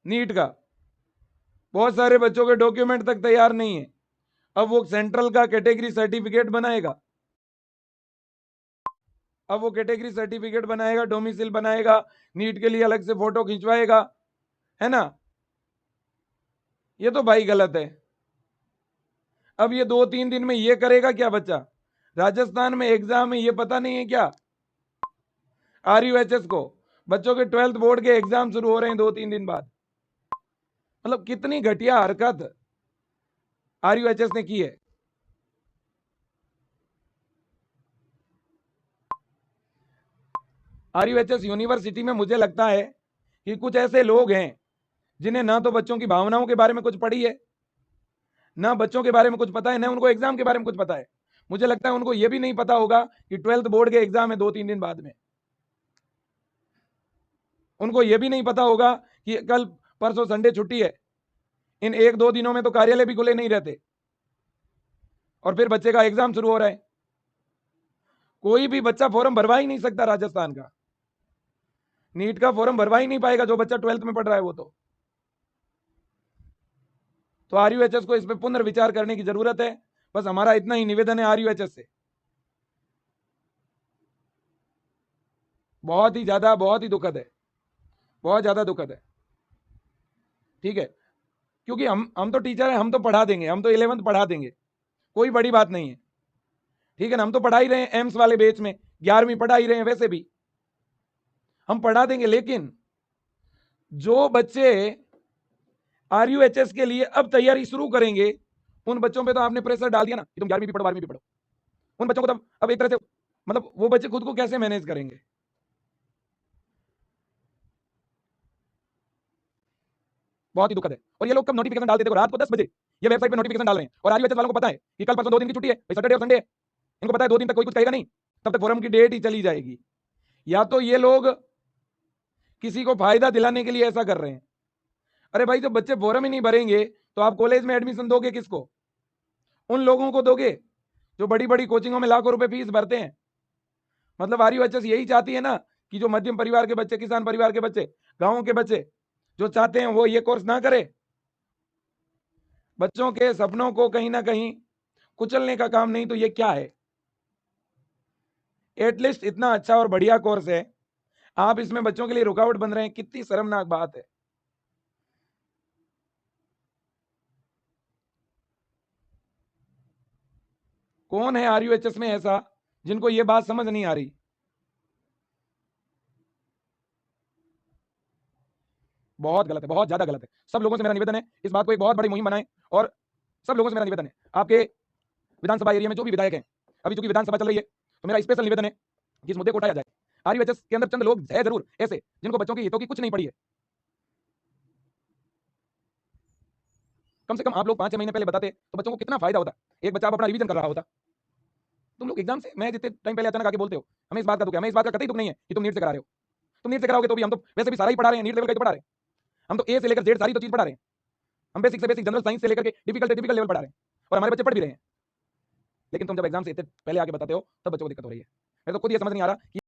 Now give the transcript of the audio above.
NEET का, बहुत सारे बच्चों के डॉक्यूमेंट तक तैयार नहीं है। अब वो सेंट्रल का कैटेगरी सर्टिफिकेट बनाएगा, डोमिसिल बनाएगा, नीट के लिए अलग से फोटो खिंचवाएगा, है ना। ये तो भाई गलत है। अब ये 2-3 दिन में ये करेगा क्या बच्चा? राजस्थान में एग्जाम है, ये पता नहीं है क्या आरयूएचएस को? बच्चों के 12th बोर्ड के एग्जाम शुरू हो रहे हैं 2-3 दिन बाद। मतलब कितनी घटिया हरकत आरयूएचएस ने की है। आरयूएचएस यूनिवर्सिटी में मुझे लगता है कि कुछ ऐसे लोग हैं जिन्हें ना तो बच्चों की भावनाओं के बारे में कुछ पड़ी है, ना बच्चों के बारे में कुछ पता है, ना उनको एग्जाम के बारे में कुछ पता है। मुझे लगता है उनको यह भी नहीं पता होगा कि 12th बोर्ड के एग्जाम है 2-3 दिन बाद में। उनको यह भी नहीं पता होगा कि कल परसों संडे छुट्टी है, इन 1-2 दिनों में तो कार्यालय भी खुले नहीं रहते, और फिर बच्चे का एग्जाम शुरू हो रहा है। कोई भी बच्चा फॉर्म भरवा ही नहीं सकता राजस्थान का, नीट का फॉर्म भरवा ही नहीं पाएगा जो बच्चा 12th में पढ़ रहा है वो। तो आरयूएचएस को इस पर पुनर्विचार करने की जरूरत है। बस हमारा इतना ही निवेदन है आरयूएचएस से। बहुत ही दुखद है, बहुत ज्यादा दुखद है। ठीक है, क्योंकि हम तो टीचर हैं, हम तो पढ़ा देंगे, हम तो 11th पढ़ा देंगे, कोई बड़ी बात नहीं है। ठीक है ना, हम तो पढ़ा ही रहे हैं एम्स वाले बैच में, 11वीं पढ़ा ही रहे हैं, वैसे भी हम पढ़ा देंगे। लेकिन जो बच्चे आरयूएचएस के लिए अब तैयारी शुरू करेंगे, उन बच्चों पे तो आपने प्रेशर डाल दिया ना कि तुम 11वीं भी पढ़ो 12वीं भी पढ़ो। उन बच्चों को तब अब एक तरह से मतलब वो बच्चे खुद को कैसे मैनेज करेंगे? बहुत ही दुखद है। और ये लोग कब नोटिफिकेशन डालते थे? रात को 10 बजे ये वेबसाइट पे नोटिफिकेशन डाल रहे हैं, और आरयूएचएस वालों को पता है कि कल परसों 2 दिन की छुट्टी है, सैटरडे और संडे है। इनको पता है 2 दिन तक कोई कुछ कहेगा नहीं, तब तक फोरम की डेट ही चली जाएगी। या तो ये लोग किसी को फायदा दिलाने के लिए ऐसा कर रहे हैं। अरे भाई, जब बच्चे फोरम ही नहीं भरेंगे तो आप कॉलेज में एडमिशन दोगे किसको? उन लोगों को दोगे जो बड़ी बड़ी कोचिंगों में लाखों रुपए फीस भरते हैं। मतलब आरयूएचएस यही चाहती है ना कि जो मध्यम परिवार के बच्चे, किसान परिवार के बच्चे, गांवों के बच्चे जो चाहते हैं वो ये कोर्स ना करे। बच्चों के सपनों को कहीं ना कहीं कुचलने का काम नहीं तो ये क्या है? एटलीस्ट इतना अच्छा और बढ़िया कोर्स है, आप इसमें बच्चों के लिए रुकावट बन रहे हैं, कितनी शर्मनाक बात है। कौन है आरयूएचएस में ऐसा जिनको ये बात समझ नहीं आ रही? बहुत गलत है, बहुत ज्यादा गलत है। सब लोगों से मेरा निवेदन है इस बात को एक बहुत बड़ी मुहिम बनाएं, और सब लोगों से मेरा निवेदन है, आपके विधानसभा एरिया में जो भी विधायक हैं, अभी चूंकि विधानसभा चल रही है तो मेरा स्पेशल निवेदन है कि इस मुद्दे को उठाया जाए। आरयूएचएस के अंदर चंद लोग है जरूर ऐसे जिनको बच्चों के हितों की कुछ नहीं पड़ी है। कम से कम आप लोग 5-6 महीने पहले बताते तो बच्चों को कितना फायदा होता। एक बच्चा अब अपना रिवीजन कर रहा होता। तुम लोग एग्जाम से मैं जितने टाइम पहले अचानक आके बोलते हो, हमें इस बात का दुख है, हमें इस बात का कतई दुख नहीं है कि तुम नीट से करा रहे हो। तुम नीट से कराओगे तो भी हम तो वैसे भी सारा ही पढ़ा रहे हैं, नीट लेवल का ही तो पढ़ा रहे हैं। हम तो ए से लेकर जेड सारी तो चीज पढ़ा रहे हैं। हम बेसिक से बेसिक जनरल साइंस से लेकर के डिफिकल्ट लेवल पढ़ा रहे हैं, और हमारे बच्चे पढ़ भी रहे हैं। लेकिन तुम जब एग्जाम से इतने पहले आके बताते हो तब बच्चों को दिक्कत हो रही है। मेरे तो खुद ये समझ नहीं आ रहा कि